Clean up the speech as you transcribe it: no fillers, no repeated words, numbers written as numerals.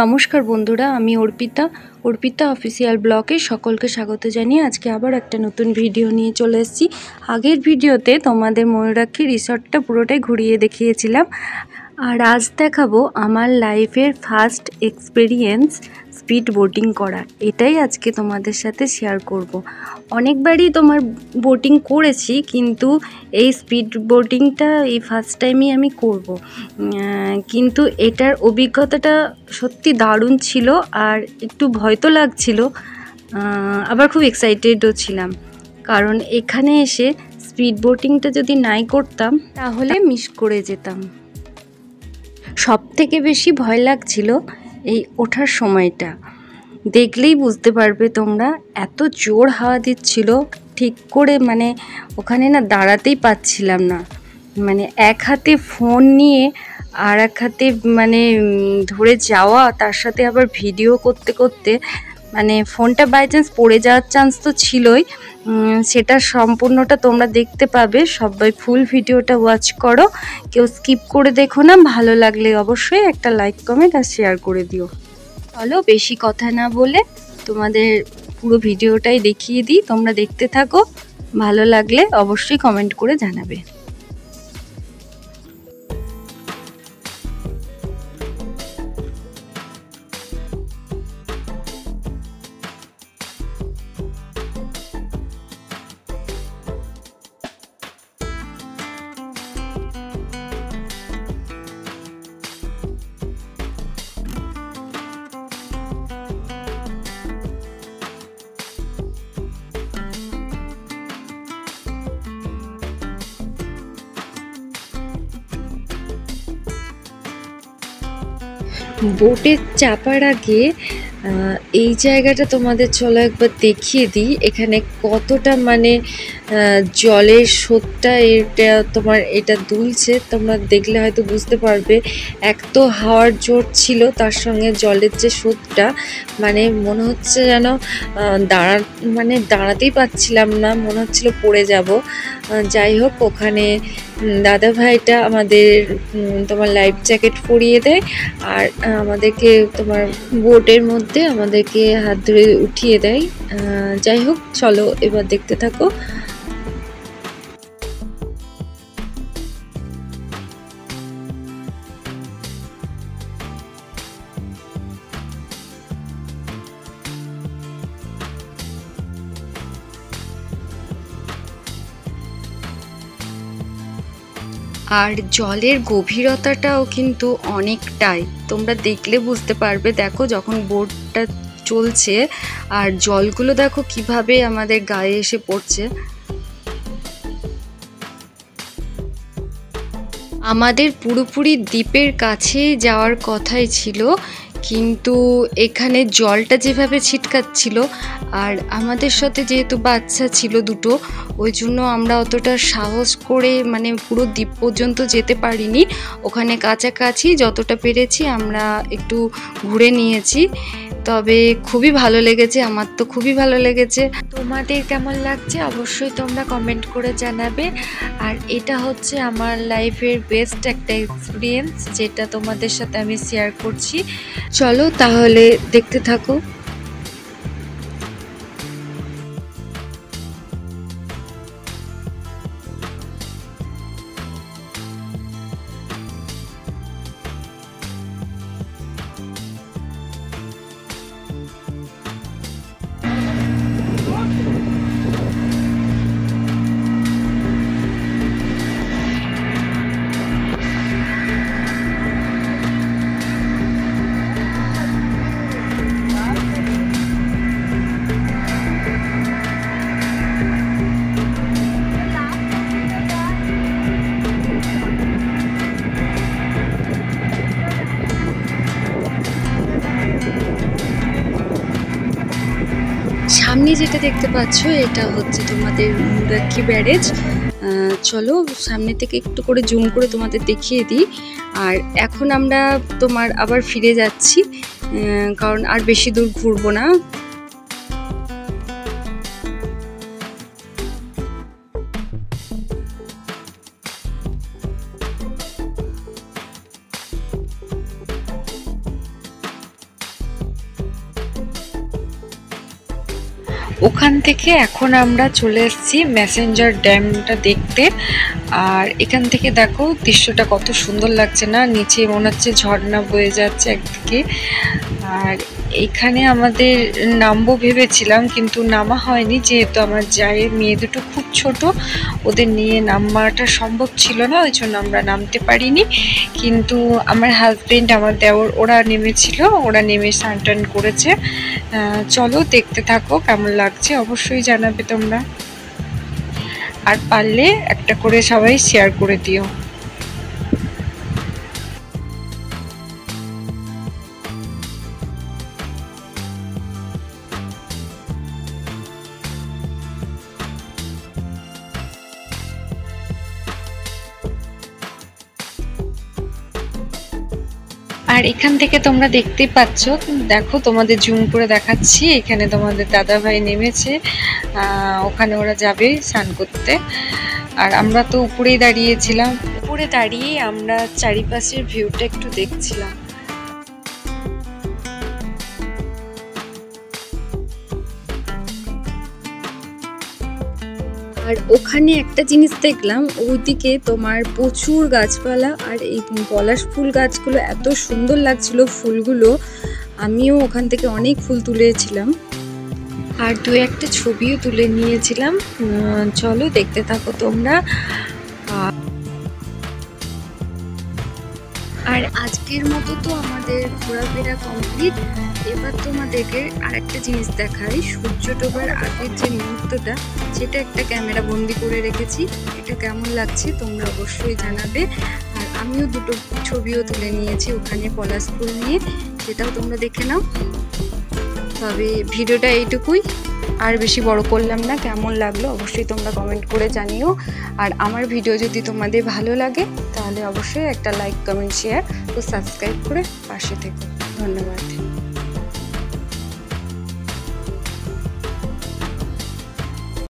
নমস্কার বন্ধুরা, আমি অর্পিতা অফিসিয়াল ব্লগে সকলকে স্বাগত জানিয়ে আজকে আবার একটা নতুন ভিডিও নিয়ে চলে এসেছি। আগের ভিডিওতে তোমাদের ময়ূরাক্ষী রিসর্টটা পুরোটাই ঘুরিয়ে দেখিয়েছিলাম, আর আজ দেখাবো আমার লাইফের ফার্স্ট এক্সপেরিয়েন্স স্পিড বোটিং করা। এটাই আজকে তোমাদের সাথে শেয়ার করব। অনেকবারই তোমার বোটিং করেছি, কিন্তু এই স্পিড বোটিংটা এই ফার্স্ট টাইমই আমি করব। কিন্তু এটার অভিজ্ঞতাটা সত্যি দারুণ ছিল, আর একটু ভয় তো লাগছিল, আবার খুব এক্সাইটেডও ছিলাম। কারণ এখানে এসে স্পিড বোটিংটা যদি নাই করতাম তাহলে মিস করে যেতাম। সব থেকে বেশি ভয় লাগছিল এই ওঠার সময়টা। দেখলেই বুঝতে পারবে তোমরা, এত জোর হাওয়া দিচ্ছিল, ঠিক করে ওখানে না দাঁড়াতেই পাচ্ছিলাম না। এক হাতে ফোন নিয়ে আর এক হাতে ধরে যাওয়া, তার সাথে আবার ভিডিও করতে করতে ফোনটা বাই চান্স পড়ে যাওয়ার চান্স তো ছিলই। সেটা সম্পূর্ণটা তোমরা দেখতে পাবে। সবাই ফুল ভিডিওটা ওয়াচ করো, কেউ স্কিপ করে দেখো না। ভালো লাগলে অবশ্যই একটা লাইক, কমেন্ট আর শেয়ার করে দিও। চলো বেশি কথা না বলে তোমাদের পুরো ভিডিওটাই দেখিয়ে দিই, তোমরা দেখতে থাকো। ভালো লাগলে অবশ্যই কমেন্ট করে জানাবে। বোটে চাপার আগে এই জায়গাটা তোমাদের চলো একবার দেখিয়ে দিই। এখানে কতটা জলের স্রোতটা এটা দুলছে, তোমরা দেখলে হয়তো বুঝতে পারবে। এক তো হাওয়ার জোর ছিল, তার সঙ্গে জলের যে স্রোতটা, মনে হচ্ছে যেন দাঁড়াতেই পাচ্ছিলাম না, মনে হচ্ছিল পড়ে যাব। যাই হোক, ওখানে দাদা ভাইটা আমাদের তোমার লাইফ জ্যাকেট পরিয়ে দেয়, আর আমাদেরকে তোমার বোটের মধ্যে আমাদেরকে হাত ধরে উঠিয়ে দেয়। যাই হোক, চলো এবার দেখতে থাকো। আর জলের গভীরতাটাও কিন্তু অনেকটাই, তোমরা দেখলে বুঝতে পারবে। দেখো, যখন বোটটা চলছে আর জলগুলো দেখো কিভাবে আমাদের গায়ে এসে পড়ছে। আমাদের পুরোপুরি দ্বীপের কাছে যাওয়ার কথাই ছিল, কিন্তু এখানে জলটা যেভাবে ছিটকাচ্ছিল, আর আমাদের সাথে যেহেতু বাচ্চা ছিল দুটো, ওই জন্য আমরা অতটা সাহস করে পুরো দ্বীপ পর্যন্ত যেতে পারিনি। ওখানে কাছাকাছি যতটা পেরেছি আমরা একটু ঘুরে নিয়েছি। তবে খুবই ভালো লেগেছে, আমার তো খুবই ভালো লেগেছে। তোমাদের কেমন লাগছে অবশ্যই তোমরা কমেন্ট করে জানাবে। আর এটা হচ্ছে আমার লাইফের বেস্ট একটা এক্সপিরিয়েন্স, যেটা তোমাদের সাথে আমি শেয়ার করছি। চলো তাহলে দেখতে থাকো। সামনে যেটা দেখতে পাচ্ছ, এটা হচ্ছে তোমাদের ময়ূরাক্ষী ব্যারেজ। চলো সামনে থেকে একটু করে জুম করে তোমাদের দেখিয়ে দিই। আর এখন আমরা তোমার আবার ফিরে যাচ্ছি, কারণ আর বেশি দূর ঘুরবো না। ওখান থেকে এখন আমরা চলে এসেছি মেসেঞ্জার ড্যামটা দেখতে। আর এখান থেকে দেখো দৃশ্যটা কত সুন্দর লাগছে না, নিচে মনে হচ্ছে ঝর্ণা বয়ে যাচ্ছে একদিকে। আর এইখানে আমাদের নামবো ভেবেছিলাম, কিন্তু নামা হয়নি, যেহেতু আমার জায়ের মেয়ে দুটো খুব ছোট, ওদের নিয়ে নামাটা সম্ভব ছিল না, ওই জন্য আমরা নামতে পারিনি। কিন্তু আমার হাজবেন্ড, আমার দেওর, ওরা নেমেছিল, ওরা নেমে স্নান টান করেছে। চলো দেখতে থাকো, কেমন লাগছে অবশ্যই জানাবে তোমরা, আর পারলে একটা করে সবাই শেয়ার করে দিও। আর এখান থেকে তোমরা দেখতে পাচ্ছ, দেখো তোমাদের জুম করে দেখাচ্ছি, এখানে তোমাদের দাদা ভাই নেমেছে, ওখানে ওরা যাবে স্নান করতে। আর আমরা তো উপরেই দাঁড়িয়েছিলাম, উপরে দাঁড়িয়ে আমরা চারিপাশের ভিউটা একটু দেখছিলাম। আর ওখানে একটা জিনিস দেখলাম, ওইদিকে তোমার প্রচুর গাছপালা, আর এই পলাশ ফুল গাছগুলো এত সুন্দর লাগছিল ফুলগুলো, আমিও ওখান থেকে অনেক ফুল তুলেছিলাম আর দু একটা ছবিও তুলে নিয়েছিলাম। চলো দেখতে থাকো তোমরা। আর আজকের মতো তো আমাদের ঘোরাফেরা কমপ্লিট। এবার তোমাদেরকে আরেকটা জিনিস দেখাই, সূর্য ডোবার আগের যে মুহূর্তটা, সেটা একটা ক্যামেরা বন্দি করে রেখেছি। এটা কেমন লাগছে তোমরা অবশ্যই জানাবে। আর আমিও দুটো ছবিও তুলে নিয়েছি ওখানে পলাশ ফুল নিয়ে, সেটাও তোমরা দেখে নাও। তবে ভিডিওটা এইটুকুই, আর বেশি বড় করলাম না। কেমন লাগলো অবশ্যই তোমরা কমেন্ট করে জানিও। আর আমার ভিডিও যদি তোমাদের ভালো লাগে তাহলে অবশ্যই একটা লাইক, কমেন্ট, শেয়ার ও সাবস্ক্রাইব করে পাশে থেকো। ধন্যবাদ।